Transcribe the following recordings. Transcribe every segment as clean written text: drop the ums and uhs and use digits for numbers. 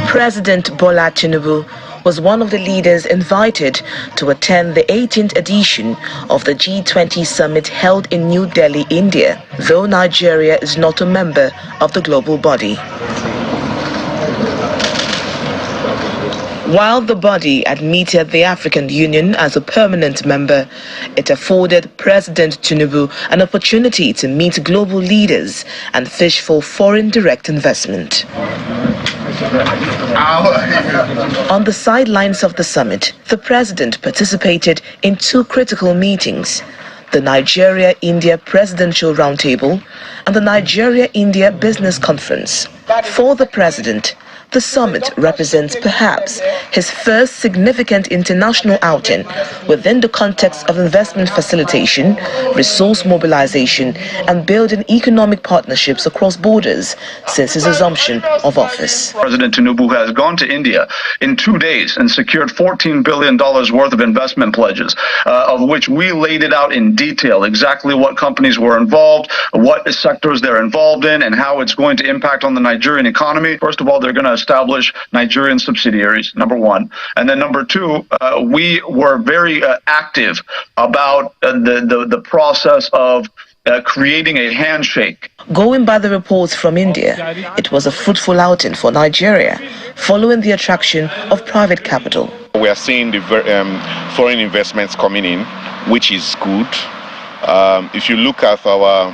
President Bola Tinubu was one of the leaders invited to attend the 18th edition of the G20 summit held in New Delhi, India, though Nigeria is not a member of the global body. While the body admitted the African Union as a permanent member, it afforded President Tinubu an opportunity to meet global leaders and fish for foreign direct investment. On the sidelines of the summit, the president participated in two critical meetings: the Nigeria-India Presidential Roundtable and the Nigeria-India Business Conference. For the president, the summit represents perhaps his first significant international outing within the context of investment facilitation, resource mobilization, and building economic partnerships across borders since his assumption of office. President Tinubu has gone to India in 2 days and secured $14 billion worth of investment pledges, of which we laid it out in detail, exactly what companies were involved, what sectors they're involved in, and how it's going to impact on the Nigerian economy. First of all, they're going to establish Nigerian subsidiaries, number one. And then number two, we were very active about the process of creating a handshake. Going by the reports from India, it was a fruitful outing for Nigeria, following the attraction of private capital. We are seeing the foreign investments coming in, which is good. If you look at our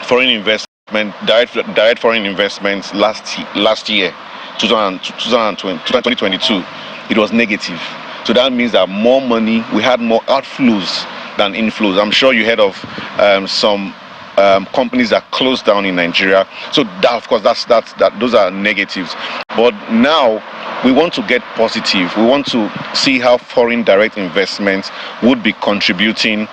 foreign investment, direct foreign investments last year, 2022, it was negative. So that means that more money, we had more outflows than inflows. I'm sure you heard of some companies that closed down in Nigeria. So that, of course, those are negatives. But now we want to get positive. We want to see how foreign direct investments would be contributing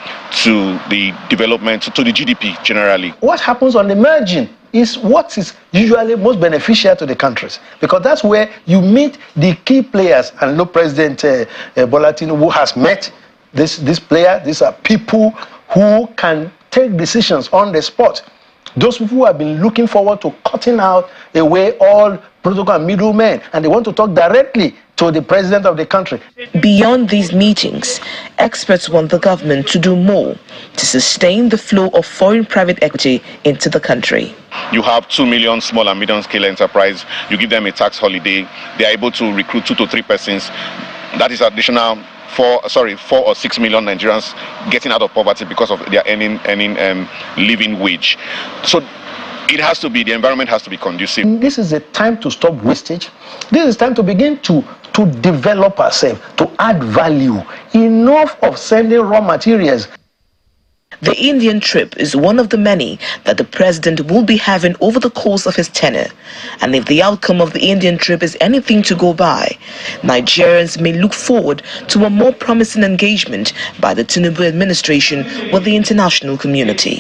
to the development, to the GDP generally. What happens on the margin is what is usually most beneficial to the countries, because that's where you meet the key players. And look, President Bola Tinubu has met this player. These are people who can take decisions on the spot. Those people who have been looking forward to cutting out away all protocol and middlemen, and they want to talk directly to the president of the country. Beyond these meetings, experts want the government to do more to sustain the flow of foreign private equity into the country. You have 2 million small and medium scale enterprise. You give them a tax holiday. They are able to recruit 2 to 3 persons. That is additional 4 or 6 million Nigerians getting out of poverty because of their earning living wage. So it has to be, the environment has to be conducive. This is a time to stop wastage. This is time to begin to develop ourselves, to add value. Enough of sending raw materials. The Indian trip is one of the many that the president will be having over the course of his tenure. And if the outcome of the Indian trip is anything to go by, Nigerians may look forward to a more promising engagement by the Tinubu administration with the international community.